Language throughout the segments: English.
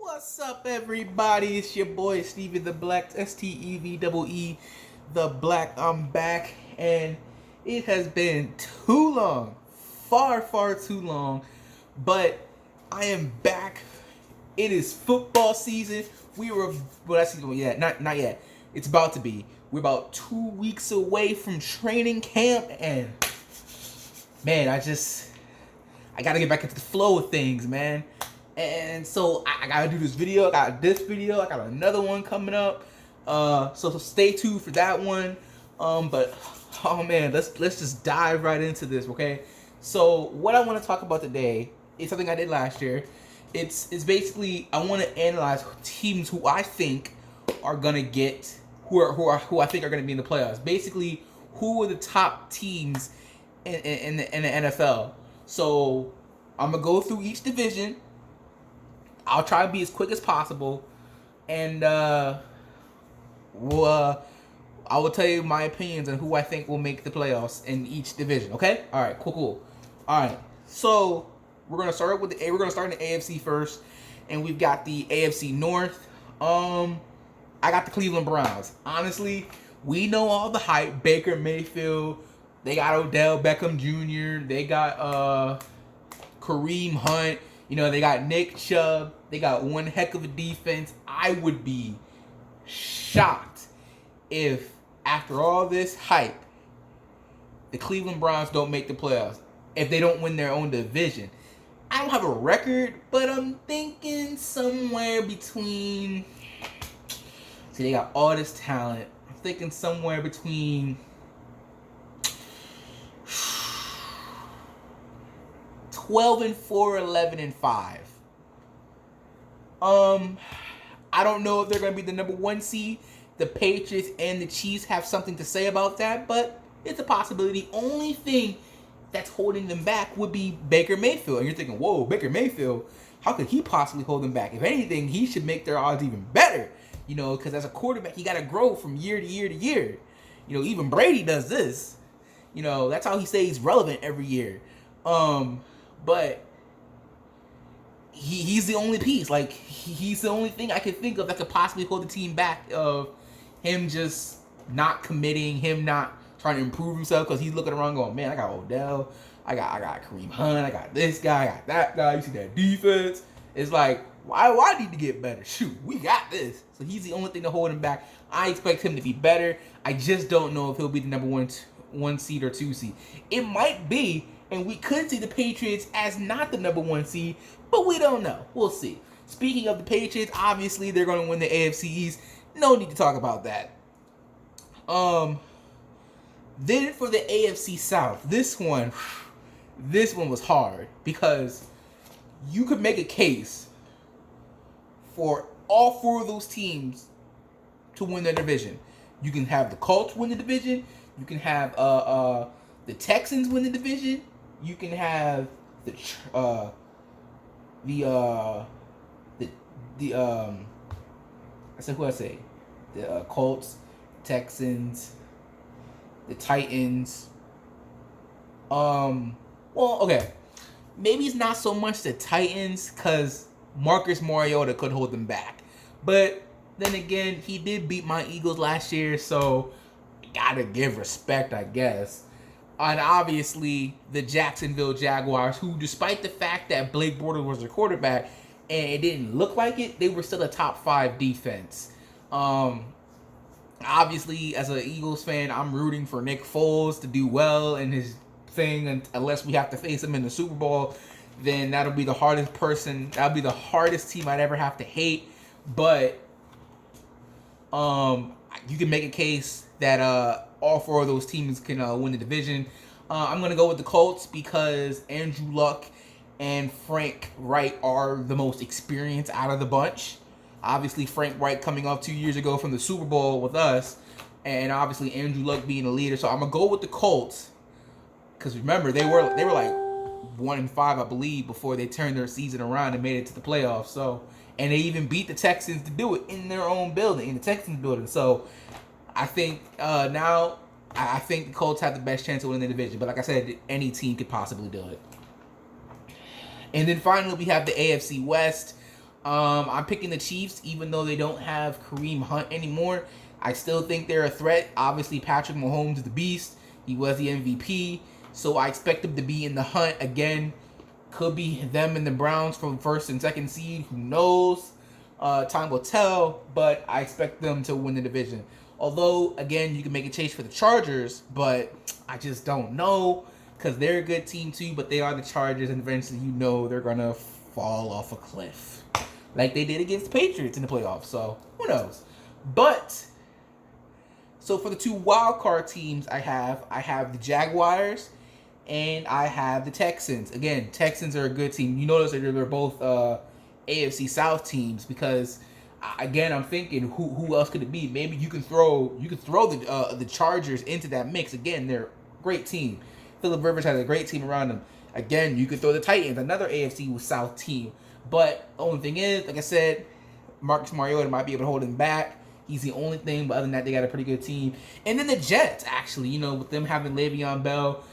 What's up, everybody? It's your boy Stevie the Black, STEVEE, the Black. I'm back, and it has been too long, far too long, but I am back. It is football season. We were, well, that's yet, not yet. It's about to be. We're about 2 weeks away from training camp, and man, I gotta get back into the flow of things, man. And so I gotta do this video. I got this video. I got another one coming up. So stay tuned for that one. But oh man, let's just dive right into this, okay? So what I want to talk about today is something I did last year. It's basically I want to analyze teams who I think are gonna get who I think are gonna be in the playoffs. Basically, who are the top teams in the NFL. So I'm gonna go through each division. I'll try to be as quick as possible, and I will tell you my opinions on who I think will make the playoffs in each division. Okay? All right. Cool. All right. So we're gonna start in the AFC first, and we've got the AFC North. I got the Cleveland Browns. Honestly, we know all the hype. Baker Mayfield. They got Odell Beckham Jr. They got Kareem Hunt. You know, they got Nick Chubb. They got one heck of a defense. I would be shocked if, after all this hype, the Cleveland Browns don't make the playoffs. If they don't win their own division. I don't have a record, but I'm thinking somewhere between... See, they got all this talent. I'm thinking somewhere between... 12-4, 11-5. I don't know if they're going to be the number one seed. The Patriots and the Chiefs have something to say about that, but it's a possibility. Only thing that's holding them back would be Baker Mayfield. And you're thinking, whoa, Baker Mayfield, how could he possibly hold them back? If anything, he should make their odds even better. You know, because as a quarterback, you got to grow from year to year to year. You know, even Brady does this. You know, that's how he stays relevant every year. But he's the only piece. Like, he's the only thing I could think of that could possibly hold the team back of him just not committing, him not trying to improve himself, because he's looking around going, man, I got Odell, I got Kareem Hunt, I got this guy, I got that guy, you see that defense. It's like, why do I need to get better? Shoot, we got this. So he's the only thing to hold him back. I expect him to be better. I just don't know if he'll be the number one seed or 2 seed. It might be. And we could see the Patriots as not the number 1 seed, but we don't know. We'll see. Speaking of the Patriots, obviously they're going to win the AFC East. No need to talk about that. Then for the AFC South, this one was hard because you could make a case for all 4 of those teams to win their division. You can have the Colts win the division. You can have the Texans win the division. You can have the I said who I say? The Colts, Texans, the Titans. Well, okay. Maybe it's not so much the Titans because Marcus Mariota could hold them back. But then again, he did beat my Eagles last year, so gotta give respect, I guess. And obviously, the Jacksonville Jaguars, who, despite the fact that Blake Bortles was their quarterback, and it didn't look like it, they were still a top 5 defense. Obviously, as an Eagles fan, I'm rooting for Nick Foles to do well in his thing, and unless we have to face him in the Super Bowl, then that'll be the hardest team I'd ever have to hate. But you can make a case that all 4 of those teams can win the division. I'm going to go with the Colts because Andrew Luck and Frank Wright are the most experienced out of the bunch. Obviously, Frank Wright coming off 2 years ago from the Super Bowl with us, and obviously Andrew Luck being a leader. So I'm going to go with the Colts because remember, they were like 1-5, I believe, before they turned their season around and made it to the playoffs. So, and they even beat the Texans to do it in their own building, in the Texans building. So I think now I think the Colts have the best chance of winning the division. But like I said, any team could possibly do it. And then finally, we have the AFC West. I'm picking the Chiefs, even though they don't have Kareem Hunt anymore. I still think they're a threat. Obviously, Patrick Mahomes is the beast. He was the MVP, so I expect them to be in the hunt again. Could be them and the Browns for first and second seed. Who knows? Time will tell, but I expect them to win the division. Although, again, you can make a chase for the Chargers, but I just don't know because they're a good team too, but they are the Chargers, and eventually you know they're going to fall off a cliff like they did against the Patriots in the playoffs. So, who knows? But, so for the two wild card teams I have the Jaguars and I have the Texans. Again, Texans are a good team. You notice that they're both AFC South teams because again, I'm thinking who else could it be? Maybe you can throw the Chargers into that mix. Again, they're a great team. Philip Rivers has a great team around him. Again, you could throw the Titans, another AFC South team. But the only thing is, like I said, Marcus Mariota might be able to hold him back. He's the only thing, but other than that, they got a pretty good team. And then the Jets, actually, with them having Le'Veon Bell,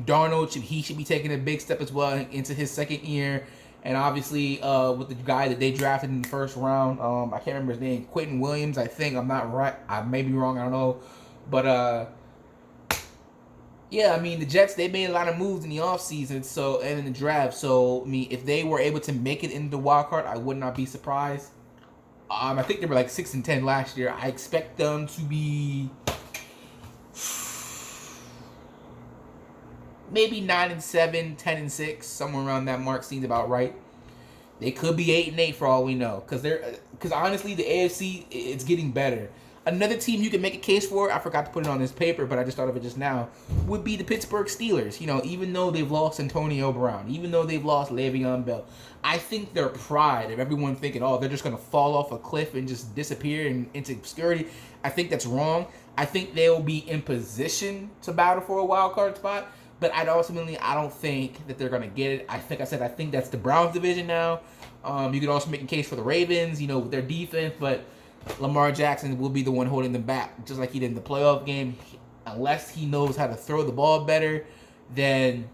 Darnold, he should be taking a big step as well into his second year. And obviously, with the guy that they drafted in the first round, I can't remember his name, Quentin Williams, I think. I'm not right. I may be wrong. I don't know. But, yeah, I mean, the Jets, they made a lot of moves in the offseason and in the draft. So, I mean, if they were able to make it into the wild card, I would not be surprised. I think they were like 6-10 last year. I expect them to be maybe 9-7, 10-6, somewhere around that mark seems about right. They could be 8-8 for all we know, because honestly, the AFC, it's getting better. Another team you can make a case for, I forgot to put it on this paper, but I just thought of it just now, would be the Pittsburgh Steelers. Even though they've lost Antonio Brown, even though they've lost Le'Veon Bell, I think their pride of everyone thinking, oh, they're just going to fall off a cliff and just disappear into obscurity, I think that's wrong. I think they'll be in position to battle for a wild card spot, but I don't think that they're going to get it. I think that's the Browns division now. You could also make a case for the Ravens, with their defense, but Lamar Jackson will be the one holding them back, just like he did in the playoff game. Unless he knows how to throw the ball better, then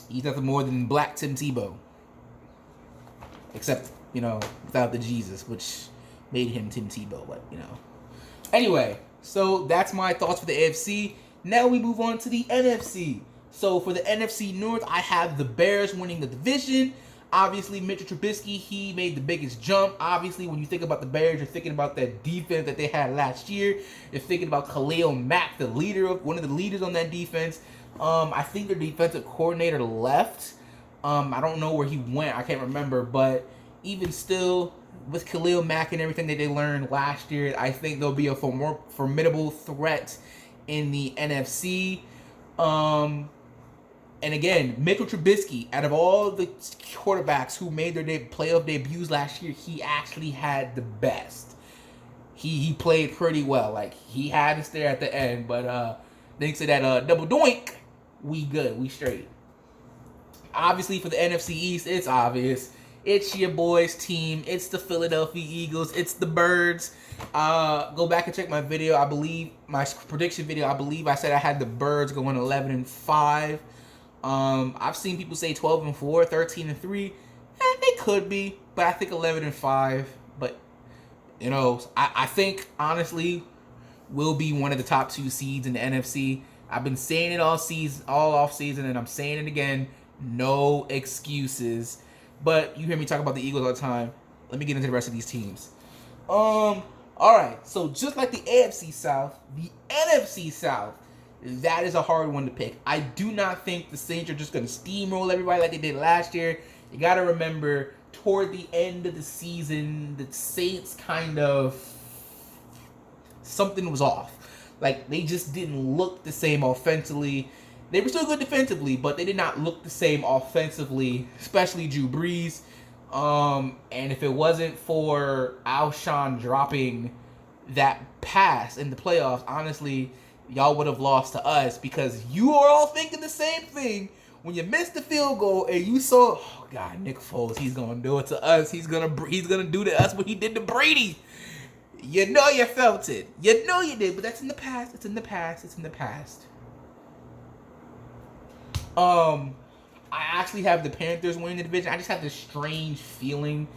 he's nothing more than Black Tim Tebow. Except, without the Jesus, which made him Tim Tebow, but, Anyway, so that's my thoughts for the AFC. Now we move on to the NFC. So for the NFC North, I have the Bears winning the division. Obviously, Mitchell Trubisky, he made the biggest jump. Obviously, when you think about the Bears, you're thinking about that defense that they had last year. You're thinking about Khalil Mack, one of the leaders on that defense. I think their defensive coordinator left. I don't know where he went. I can't remember. But even still, with Khalil Mack and everything that they learned last year, I think they'll be a more formidable threat in the NFC. And again, Mitchell Trubisky, out of all the quarterbacks who made their playoff debuts last year, he actually had the best. He played pretty well. Like, he had us there at the end, but thanks to that double doink, we good. We straight. Obviously, for the NFC East, it's obvious. It's your boys' team. It's the Philadelphia Eagles. It's the Birds. Go back and check my video. I believe, my prediction video, I said I had the Birds going 11-5. I've seen people say 12-4, 13-3. They could be, but I think 11-5. But I think honestly, we'll be one of the top 2 seeds in the NFC. I've been saying it all off season, and I'm saying it again. No excuses. But you hear me talk about the Eagles all the time. Let me get into the rest of these teams. All right. So just like the AFC South, the NFC South. That is a hard one to pick. I do not think the Saints are just going to steamroll everybody like they did last year. You got to remember, toward the end of the season, the Saints something was off. Like, they just didn't look the same offensively. They were still good defensively, but they did not look the same offensively, especially Drew Brees. And if it wasn't for Alshon dropping that pass in the playoffs, honestly, y'all would have lost to us because you are all thinking the same thing. When you missed the field goal and you saw, oh God, Nick Foles, he's gonna do it to us. He's gonna do to us what he did to Brady. You know you felt it. You know you did, but that's in the past. It's in the past. It's in the past. I actually have the Panthers winning the division. I just have this strange feeling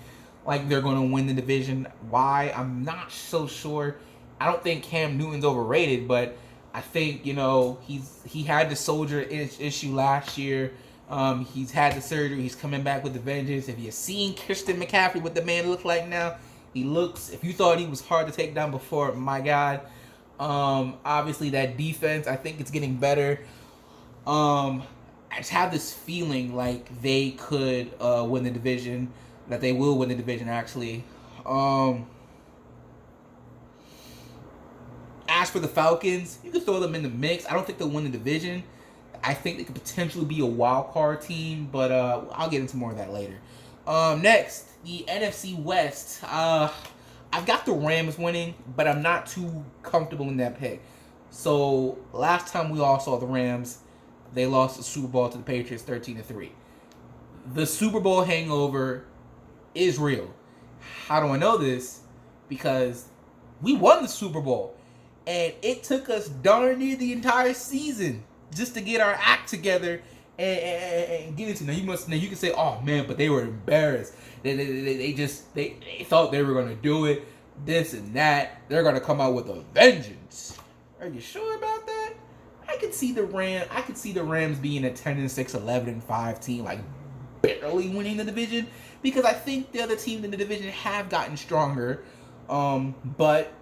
like they're going to win the division. Why? I'm not so sure. I don't think Cam Newton's overrated, but I think, you know, he had the soldier issue last year. He's had the surgery. He's coming back with the vengeance. If you've seen Christian McCaffrey, what the man looks like now, he looks, if you thought he was hard to take down before, my God. Obviously that defense, I think it's getting better. I just have this feeling like they could win the division, that they will win the division actually. As for the Falcons, you can throw them in the mix. I don't think they'll win the division. I think they could potentially be a wild card team, but I'll get into more of that later. Next, the NFC West. I've got the Rams winning, but I'm not too comfortable in that pick. So last time we all saw the Rams, they lost the Super Bowl to the Patriots 13-3. The Super Bowl hangover is real. How do I know this? Because we won the Super Bowl, and it took us darn near the entire season just to get our act together and get into. Now you can say, oh man, but they were embarrassed. They thought they were gonna do it, this and that. They're gonna come out with a vengeance. Are you sure about that? I could see the Rams being a 10-6, 11-5 team, like barely winning the division, because I think the other teams in the division have gotten stronger. But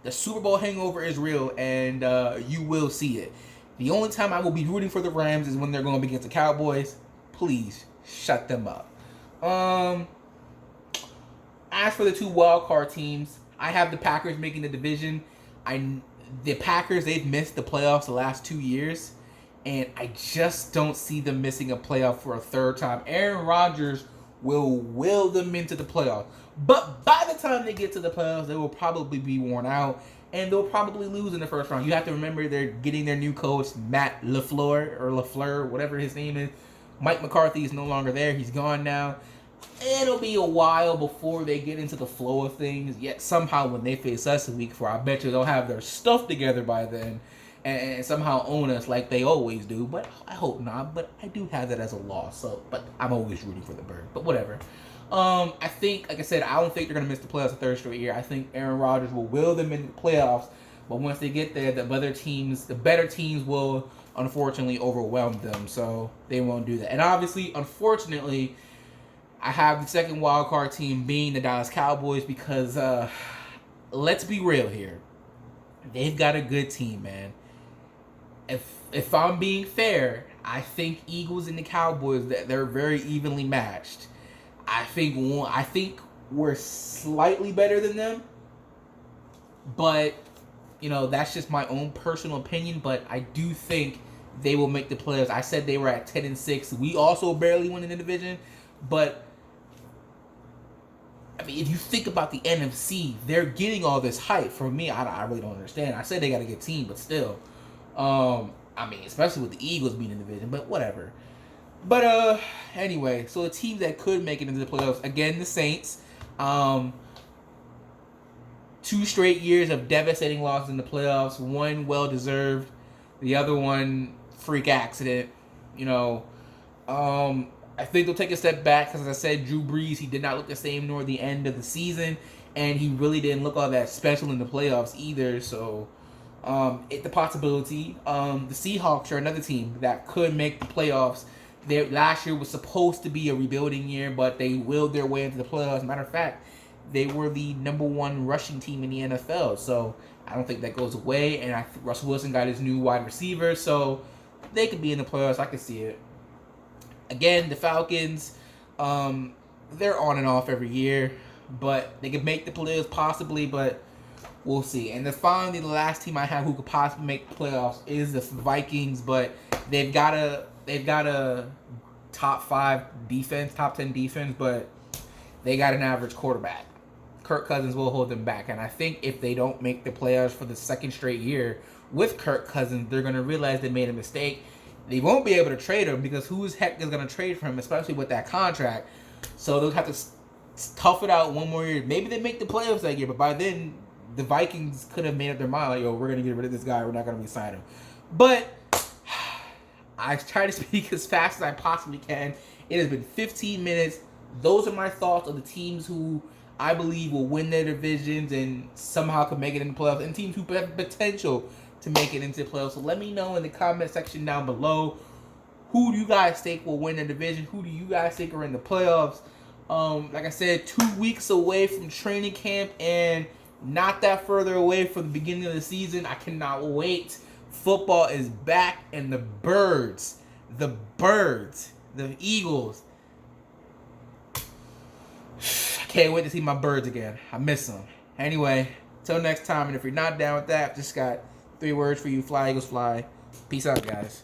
the Super Bowl hangover is real, and you will see it. The only time I will be rooting for the Rams is when they're going up against the Cowboys. Please shut them up. As for the two wild card teams, I have the Packers making the division. The Packers, they've missed the playoffs the last 2 years, and I just don't see them missing a playoff for a third time. Aaron Rodgers will will them into the playoffs, but by the time they get to the playoffs, they will probably be worn out, and they'll probably lose in the first round. You have to remember they're getting their new coach, Matt LaFleur, whatever his name is. Mike McCarthy is no longer there. He's gone now. It'll be a while before they get into the flow of things. Yet somehow when they face us a week 4, I bet you they'll have their stuff together by then and somehow own us like they always do. But I hope not. But I do have that as a loss. So, but I'm always rooting for the Bird. But whatever. I think, like I said, I don't think they're gonna miss the playoffs a third straight year. I think Aaron Rodgers will will them into the playoffs. But once they get there, the better teams will unfortunately overwhelm them. So they won't do that. And obviously, unfortunately, I have the second wild card team being the Dallas Cowboys because, let's be real here, they've got a good team, man. If I'm being fair, I think Eagles and the Cowboys, they're very evenly matched. I think we're slightly better than them, but you know that's just my own personal opinion. But I do think they will make the playoffs. I said they were at 10-6. We also barely won in the division, but I mean, if you think about the NFC, they're getting all this hype. For me, I really don't understand. I said they got a good team, but still. I mean, especially with the Eagles being in the division, but whatever. But, anyway, so the teams that could make it into the playoffs, again, the Saints. 2 straight years of devastating losses in the playoffs. One well-deserved. The other one, freak accident. You know, I think they'll take a step back because, as I said, Drew Brees, he did not look the same nor the end of the season, and he really didn't look all that special in the playoffs either. So, the possibility. The Seahawks are another team that could make the playoffs. Last year was supposed to be a rebuilding year, but they willed their way into the playoffs. Matter of fact, they were the number 1 rushing team in the NFL. So I don't think that goes away. And Russell Wilson got his new wide receiver, so they could be in the playoffs. I could see it. Again, the Falcons, they're on and off every year, but they could make the playoffs possibly, but we'll see. And then finally, the last team I have who could possibly make the playoffs is the Vikings, but they've got a top 5 defense, top 10 defense, but they got an average quarterback. Kirk Cousins will hold them back, and I think if they don't make the playoffs for the second straight year with Kirk Cousins, they're going to realize they made a mistake. They won't be able to trade him because who the heck is going to trade for him, especially with that contract? So they'll have to tough it out one more year. Maybe they make the playoffs that year, but by then, the Vikings could have made up their mind, like, yo, we're going to get rid of this guy. We're not going to re-sign him. But I try to speak as fast as I possibly can. It has been 15 minutes. Those are my thoughts on the teams who I believe will win their divisions and somehow can make it in the playoffs, and teams who have potential to make it into the playoffs. So let me know in the comment section down below, who do you guys think will win the division? Who do you guys think are in the playoffs? Like I said, 2 weeks away from training camp and not that further away from the beginning of the season. I cannot wait. Football is back, and the Eagles. Can't wait to see my birds again. I miss them. Anyway, till next time, and if you're not down with that, just got 3 words for you. Fly, Eagles, fly. Peace out, guys.